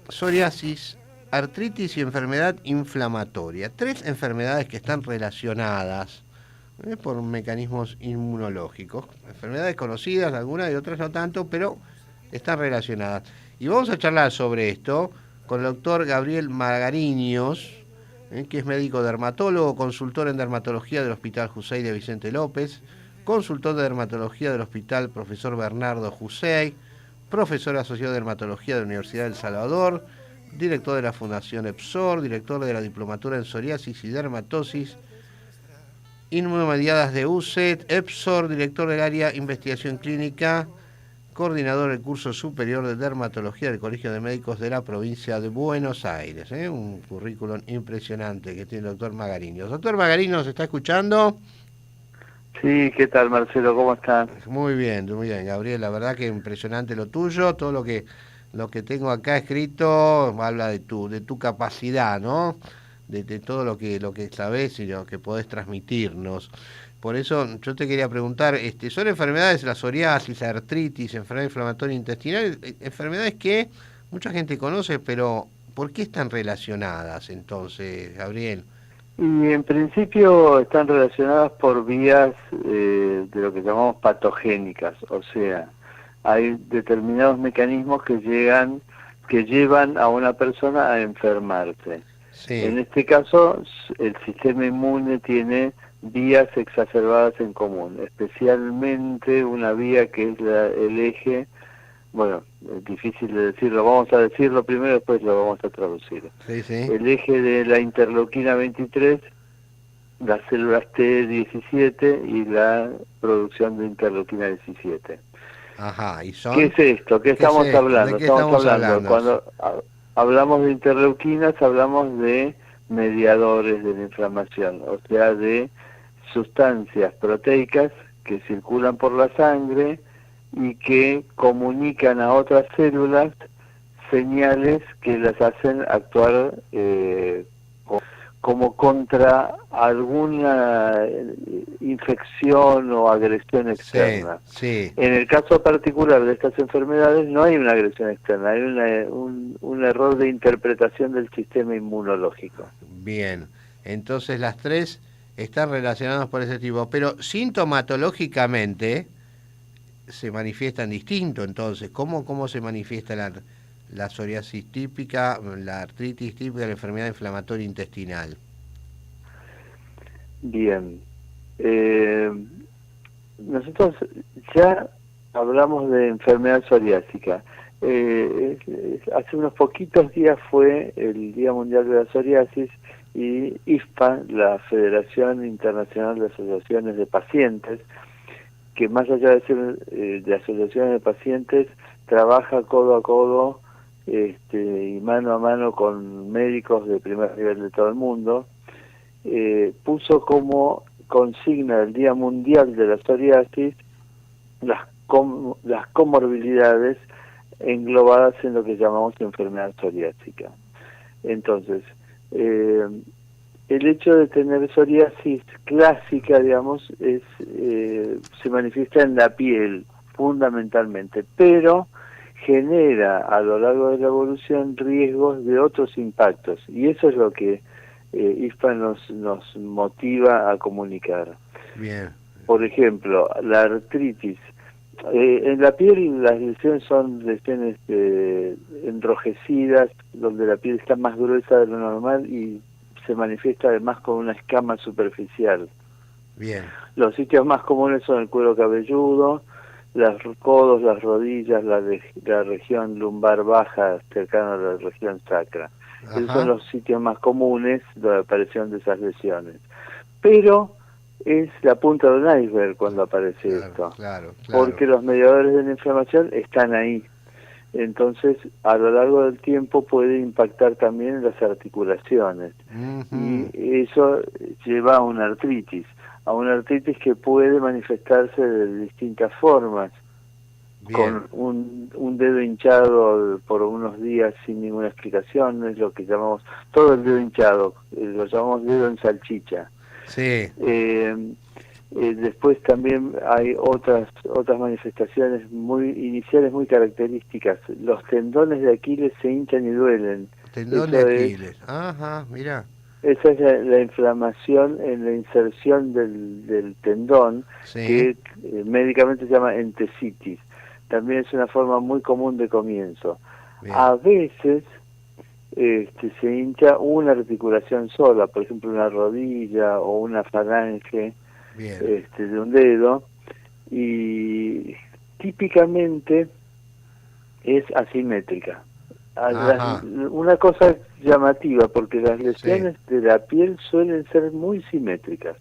psoriasis, artritis y enfermedad inflamatoria. Tres enfermedades que están relacionadas por mecanismos inmunológicos. Enfermedades conocidas, algunas y otras no tanto, pero están relacionadas. Y vamos a charlar sobre esto con el doctor Gabriel Magariños, que es médico dermatólogo, consultor en dermatología del Hospital Jusey de Vicente López, consultor de dermatología del Hospital Profesor Bernardo Jusey, profesor asociado de dermatología de la Universidad del Salvador, director de la Fundación EPSOR, director de la Diplomatura en Psoriasis y Dermatosis, inmunomediadas de UCET, EPSOR, director del área Investigación Clínica, coordinador del curso superior de dermatología del Colegio de Médicos de la provincia de Buenos Aires. Un currículum impresionante que tiene el doctor Magariños. Doctor Magariños, ¿se está escuchando? Sí, ¿qué tal, Marcelo? ¿Cómo estás? Muy bien, Gabriel. La verdad que impresionante lo tuyo. Todo lo que tengo acá escrito habla de tu capacidad, ¿no? De todo lo que sabés y lo que podés transmitirnos. Por eso yo te quería preguntar, son enfermedades, la psoriasis, la artritis, enfermedad inflamatoria intestinal, enfermedades que mucha gente conoce, pero ¿por qué están relacionadas entonces, Gabriel? Y en principio están relacionadas por vías de lo que llamamos patogénicas, o sea, hay determinados mecanismos que llevan a una persona a enfermarse. Sí, En este caso, el sistema inmune tiene vías exacerbadas en común, especialmente una vía que es el eje. Bueno, es difícil de decirlo, vamos a decirlo primero, después lo vamos a traducir. sí, sí. El eje de la interleuquina 23, las células T17 y la producción de interleuquina 17. Ajá, ¿y ¿Qué son? es esto? ¿Qué ¿Qué es estamos esto? ¿De hablando? qué Estamos estamos hablando, hablando? cuando hablamos de interleuquinas, hablamos de mediadores de la inflamación, o sea, de sustancias proteicas que circulan por la sangre y que comunican a otras células señales que las hacen actuar como contra alguna infección o agresión Sí, externa. sí, En el caso particular de estas enfermedades no hay una agresión externa, hay un error de interpretación del sistema inmunológico. bien. Entonces las tres están relacionadas por ese tipo, pero sintomatológicamente se manifiestan distinto. Entonces, ¿cómo se manifiesta la psoriasis típica, la artritis típica, la enfermedad inflamatoria intestinal? Bien, eh, nosotros ya hablamos de enfermedad psoriásica. Hace unos poquitos días fue el Día Mundial de la Psoriasis y ISPA, la Federación Internacional de Asociaciones de Pacientes, que más allá de ser de asociaciones de pacientes, trabaja codo a codo y mano a mano con médicos de primer nivel de todo el mundo, puso como consigna del Día Mundial de la Psoriasis las comorbilidades englobadas en lo que llamamos enfermedad psoriásica. Entonces, eh, el hecho de tener psoriasis clásica, digamos, se manifiesta en la piel fundamentalmente, pero genera a lo largo de la evolución riesgos de otros impactos, y eso es lo que ISPA nos motiva a comunicar. Bien, Por ejemplo, la artritis. En la piel las lesiones son lesiones enrojecidas, donde la piel está más gruesa de lo normal y se manifiesta además con una escama superficial. bien. Los sitios más comunes son el cuero cabelludo, los codos, las rodillas, la región lumbar baja cercana a la región sacra. Esos son Ajá. los sitios más comunes de aparición de esas lesiones. Pero es la punta de un iceberg cuando aparece Claro, esto, claro, claro. porque los mediadores de la inflamación están ahí. Entonces, a lo largo del tiempo puede impactar también en las articulaciones y Ujú. eso lleva a una artritis que puede manifestarse de distintas formas, Bien, con un dedo hinchado por unos días sin ninguna explicación, es lo que llamamos, todo el dedo hinchado, lo llamamos dedo en salchicha. sí, Eh, Después también hay otras manifestaciones muy iniciales muy características. Los tendones de Aquiles se hinchan y duelen. Tendón de Aquiles. Ajá, mira. Esa es la inflamación en la inserción del tendón, Sí. que médicamente se llama entesitis. También es una forma muy común de comienzo. Bien. A veces se hincha una articulación sola, por ejemplo una rodilla o una falange Bien. de un dedo, y típicamente es asimétrica. Ajá. Una cosa llamativa, porque las lesiones Sí. de la piel suelen ser muy simétricas.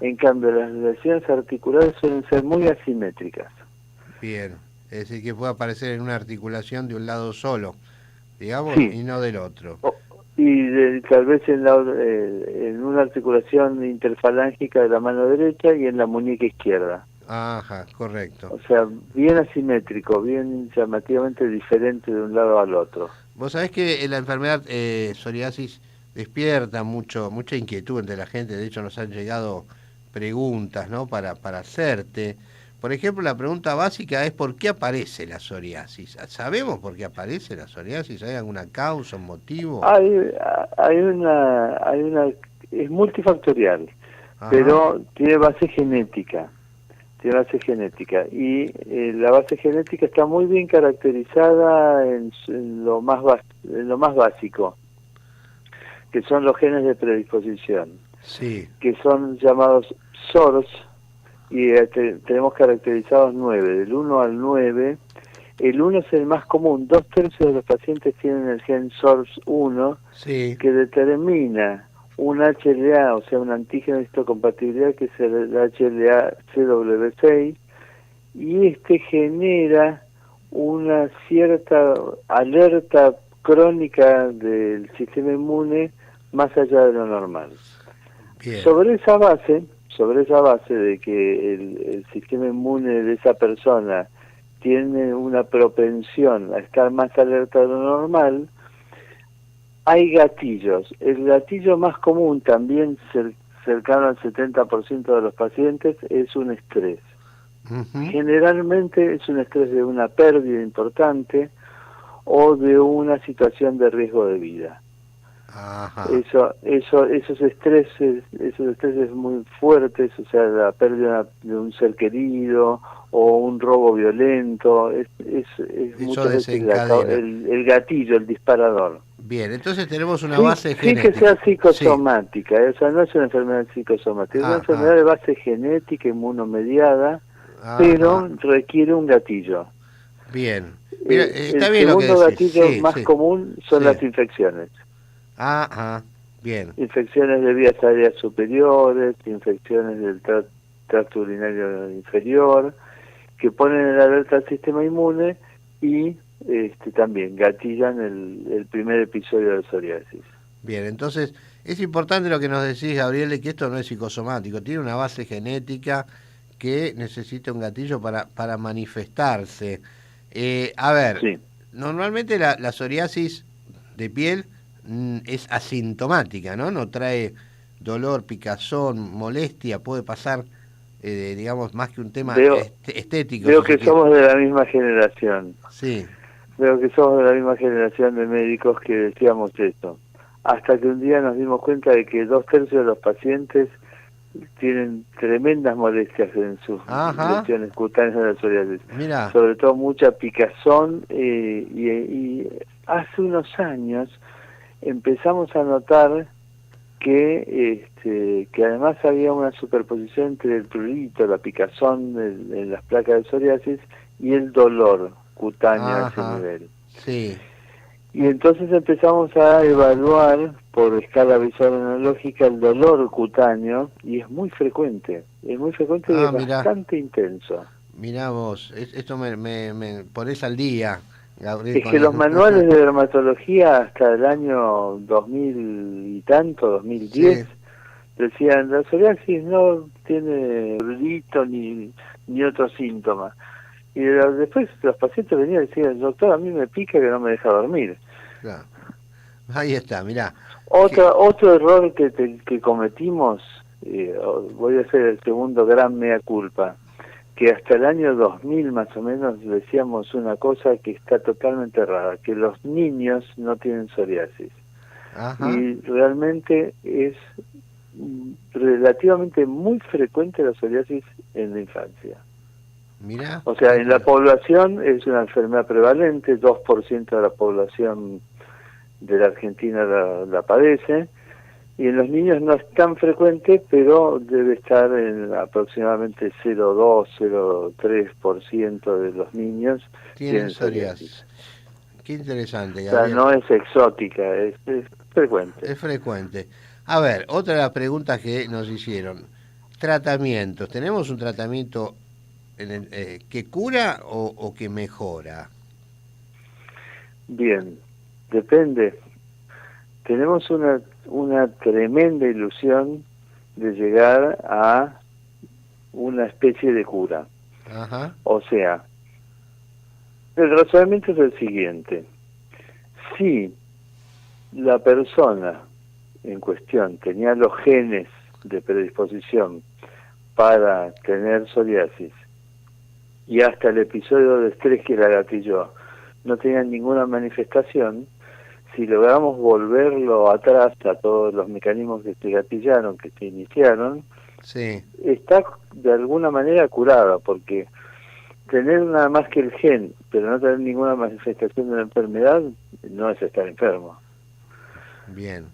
En cambio, las lesiones articulares suelen ser muy asimétricas. Bien. Es decir, que puede aparecer en una articulación de un lado solo, digamos, Sí, y no del otro. y tal vez en una articulación interfalángica de la mano derecha y en la muñeca izquierda. Ajá, correcto. O sea, bien asimétrico, bien llamativamente diferente de un lado al otro. Vos sabés que la enfermedad psoriasis despierta mucha inquietud entre la gente. De hecho, nos han llegado preguntas, ¿no? Para hacerte. Por ejemplo, la pregunta básica es ¿por qué aparece la psoriasis? ¿Sabemos por qué aparece la psoriasis? ¿Hay alguna causa, un motivo? Hay una, es multifactorial, Ajá. pero tiene base genética. Y la base genética está muy bien caracterizada en lo más básico, que son los genes de predisposición, Sí, que son llamados SORS, y tenemos caracterizados 9, del 1 al 9. El 1 es el más común, 2/3 de los pacientes tienen el gen SORS1, sí. que determina un HLA, o sea, un antígeno de histocompatibilidad, que es el HLA CW6, y genera una cierta alerta crónica del sistema inmune más allá de lo normal. Bien. Sobre esa base de que el sistema inmune de esa persona tiene una propensión a estar más alerta de lo normal, hay gatillos. El gatillo más común, también cercano al 70% de los pacientes, es un estrés. Ujú. Generalmente es un estrés de una pérdida importante o de una situación de riesgo de vida. Ajá. Esos estreses muy fuertes, o sea, la pérdida de un ser querido o un robo violento, es Eso muchas veces desencadena. el gatillo, el disparador. Bien, entonces tenemos una Sí, base sí, que sea genética. Sí. psicosomática, o sea, no es una enfermedad psicosomática, es una Ajá. enfermedad de base genética, inmunomediada, Ajá. pero requiere un gatillo. Bien. Mira, está El bien lo que segundo decís. gatillo Sí, más sí, común son sí. las infecciones. Ajá. Bien. Infecciones de vías aéreas superiores, infecciones del tracto urinario inferior, que ponen en alerta al sistema inmune y también gatillan el primer episodio de psoriasis. Bien, entonces es importante lo que nos decís, Gabriel, de que esto no es psicosomático, tiene una base genética que necesita un gatillo para manifestarse. A ver, Sí. normalmente la psoriasis de piel es asintomática, ¿no? No trae dolor, picazón, molestia, puede pasar, digamos, más que un tema Veo, estético, veo si se que quiere. somos de la misma generación. Sí. Veo que somos de la misma generación de médicos que decíamos esto. Hasta que un día nos dimos cuenta de que 2/3 de los pacientes tienen tremendas molestias en sus Ajá, lesiones cutáneas de la psoriasis. mira, Sobre todo mucha picazón, y hace unos años empezamos a notar que además había una superposición entre el prurito, la picazón en las placas de psoriasis y el dolor cutáneo a ese ajá, nivel. sí. Y entonces empezamos a evaluar por escala visual analógica el dolor cutáneo, y es muy frecuente y es Ah, mira. bastante intenso. Mirá vos, esto me pones al día, Gabriel, Es con que el... los manuales de dermatología hasta el año 2000 y tanto, 2010, Sí, decían la psoriasis no tiene prurito ni otro síntoma. Y después los pacientes venían y decían, doctor, a mí me pica que no me deja dormir. claro. Ahí está, mirá. Otro error que cometimos voy a hacer el segundo gran mea culpa, que hasta el año 2000 más o menos decíamos una cosa que está totalmente errada, que los niños no tienen psoriasis. Ajá. Y realmente es relativamente muy frecuente la psoriasis en la infancia. Mira. O sea, en la población es una enfermedad prevalente, 2% de la población de la Argentina la padece, y en los niños no es tan frecuente, pero debe estar en aproximadamente 0,2-0,3% de los niños Tienen tienen psoriasis. psoriasis. Qué interesante, O sea, Gabriel. no es exótica, es frecuente. Es frecuente. A ver, otra de las preguntas que nos hicieron. Tratamientos. ¿Tenemos un tratamiento que cura o que mejora? Bien, depende. Tenemos una tremenda ilusión de llegar a una especie de cura. Ajá. O sea, el razonamiento es el siguiente. Si la persona en cuestión tenía los genes de predisposición para tener psoriasis y hasta el episodio de estrés que la gatilló no tenía ninguna manifestación, si logramos volverlo atrás a todos los mecanismos que se gatillaron, que se iniciaron, Sí. está de alguna manera curada, porque tener nada más que el gen, pero no tener ninguna manifestación de la enfermedad, no es estar enfermo. Bien.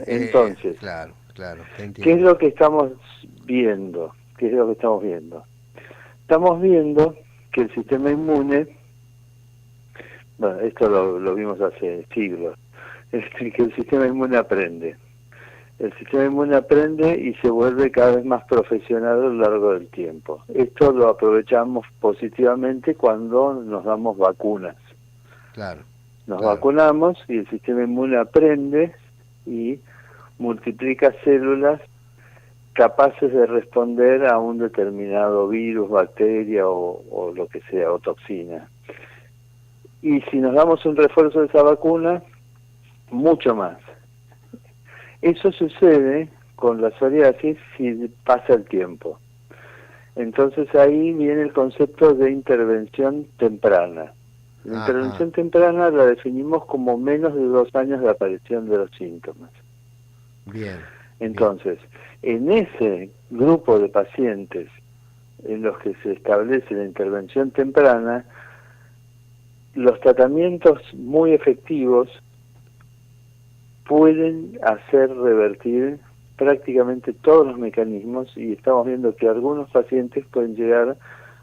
Entonces, Claro, claro, te ¿qué es entiendo. lo que estamos viendo? ¿Qué es lo que estamos viendo? Estamos viendo que el sistema inmune, bueno, esto lo vimos hace siglos, que el sistema inmune aprende. El sistema inmune aprende y se vuelve cada vez más profesional a lo largo del tiempo. Esto lo aprovechamos positivamente cuando nos damos vacunas. Claro, Nos claro. vacunamos y el sistema inmune aprende y multiplica células capaces de responder a un determinado virus, bacteria o lo que sea, o toxina. Y si nos damos un refuerzo de esa vacuna, mucho más. Eso sucede con la psoriasis si pasa el tiempo. Entonces ahí viene el concepto de intervención temprana. La Ajá. intervención temprana la definimos como menos de 2 años de aparición de los síntomas. Bien, bien. Entonces, en ese grupo de pacientes en los que se establece la intervención temprana, los tratamientos muy efectivos pueden hacer revertir prácticamente todos los mecanismos y estamos viendo que algunos pacientes pueden llegar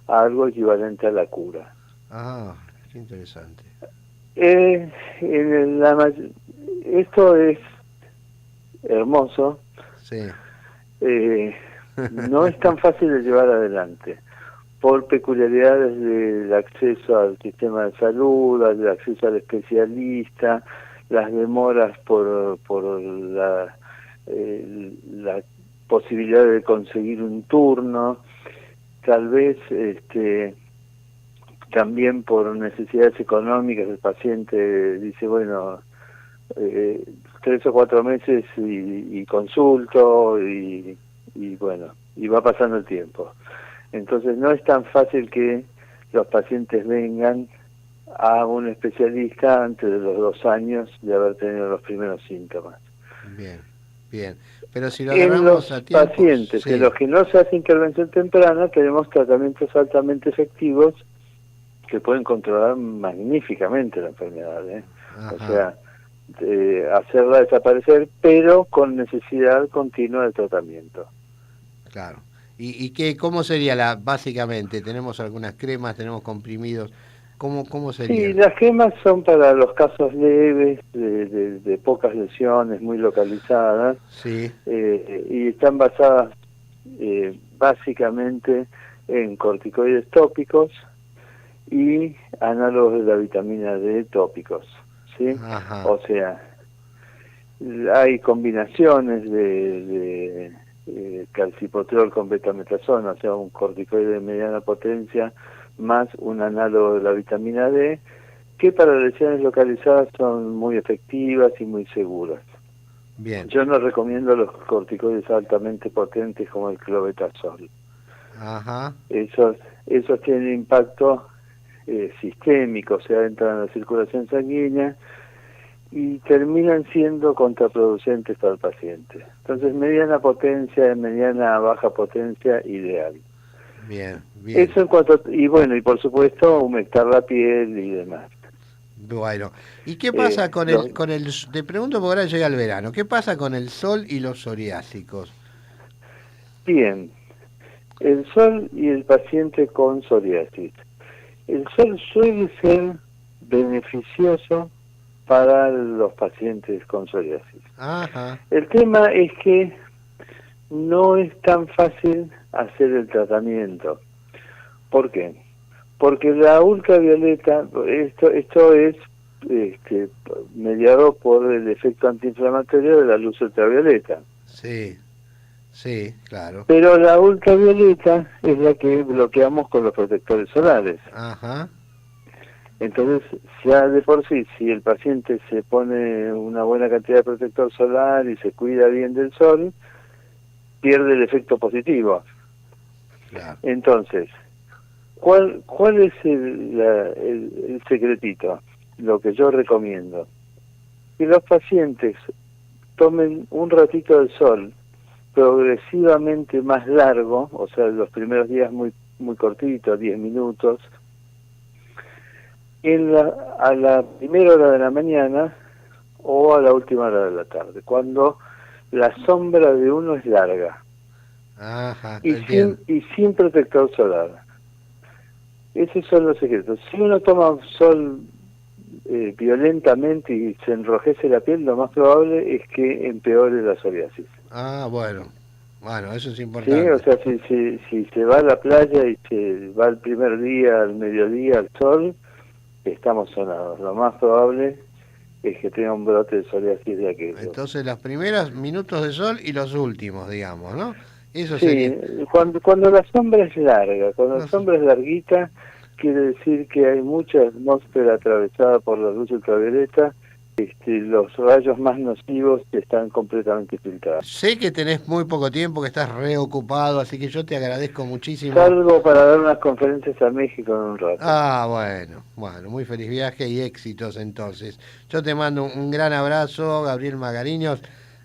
a algo equivalente a la cura. Ah, qué interesante. En esto es hermoso, Sí. no es tan fácil de llevar adelante por peculiaridades del acceso al sistema de salud, al acceso al especialista, las demoras por la posibilidad de conseguir un turno, tal vez también por necesidades económicas el paciente dice, bueno, 3 o 4 meses y consulto y bueno, y va pasando el tiempo. Entonces no es tan fácil que los pacientes vengan a un especialista antes de los 2 años de haber tenido los primeros síntomas. Bien, bien. Pero si lo En los agarramos a tiempo, pacientes en sí. los que no se hace intervención temprana tenemos tratamientos altamente efectivos que pueden controlar magníficamente la enfermedad, O Ajá, sea, hacerla desaparecer, pero con necesidad continua de tratamiento. claro. ¿Y cómo sería básicamente? Tenemos algunas cremas, tenemos comprimidos. ¿Cómo Sí, serían? las gemas son para los casos leves, de pocas lesiones, muy localizadas, Sí. y están basadas básicamente en corticoides tópicos y análogos de la vitamina D tópicos, ¿sí? Ajá, O sea, hay combinaciones de calcipotriol con betametasona, o sea, un corticoide de mediana potencia más un análogo de la vitamina D, que para lesiones localizadas son muy efectivas y muy seguras. Bien. Yo no recomiendo los corticoides altamente potentes como el clobetasol. Ajá. Esos tienen impacto sistémico, o sea, entran en la circulación sanguínea y terminan siendo contraproducentes para el paciente. Entonces, mediana potencia, mediana a baja potencia, ideal. Bien, bien. Eso en cuanto, y bueno, y por supuesto, humectar la piel y demás. Bueno, ¿y qué pasa con Los, te pregunto porque ahora llega el verano, ¿qué pasa con el sol y los psoriásicos? bien, el sol y el paciente con psoriasis. El sol suele ser beneficioso para los pacientes con psoriasis. Ajá. El tema es que no es tan fácil hacer el tratamiento. ¿Por qué? Porque la ultravioleta, esto es mediado por el efecto antiinflamatorio de la luz ultravioleta. Sí, sí, claro. Pero la ultravioleta es la que bloqueamos con los protectores solares. Ajá. Entonces, ya de por sí, si el paciente se pone una buena cantidad de protector solar y se cuida bien del sol, pierde el efecto positivo. Claro. Entonces, ¿cuál es el secretito? Lo que yo recomiendo. Que los pacientes tomen un ratito del sol progresivamente más largo, o sea, los primeros días muy cortitos, 10 minutos, a la primera hora de la mañana o a la última hora de la tarde, cuando la sombra de uno es larga Ajá, y entiendo. sin protector solar. Esos son los secretos. Si uno toma sol violentamente y se enrojece la piel, lo más probable es que empeore la psoriasis. Ah, bueno. Bueno, eso es Sí, o importante. sea, si se va a la playa y se va el primer día, al mediodía, al sol, estamos sonados. Lo más probable es que tenga un brote de psoriasis de aquello. Entonces, los primeros minutos de sol y los últimos, digamos, ¿no? Eso sería. Sí, cuando la sombra es larga, cuando la No sé. sombra es larguita, quiere decir que hay mucha atmósfera atravesada por la luz ultravioleta, los rayos más nocivos están completamente filtrados. Sé que tenés muy poco tiempo, que estás reocupado, así que yo te agradezco muchísimo. Salgo para dar unas conferencias a México en un rato. Ah, bueno, bueno, muy feliz viaje y éxitos entonces. Yo te mando un gran abrazo, Gabriel Magariños.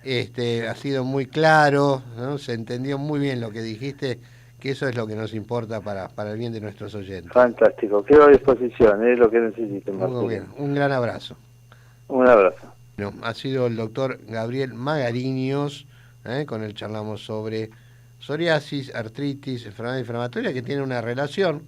Ha sido muy claro, ¿no? Se entendió muy bien lo que dijiste, que eso es lo que nos importa para el bien de nuestros oyentes. Fantástico, quedo a disposición, es lo que necesiten, Muy bien, Marcelino. un gran abrazo. Un abrazo. Bueno, ha sido el doctor Gabriel Magariños, con él charlamos sobre psoriasis, artritis, enfermedad inflamatoria, que tiene una relación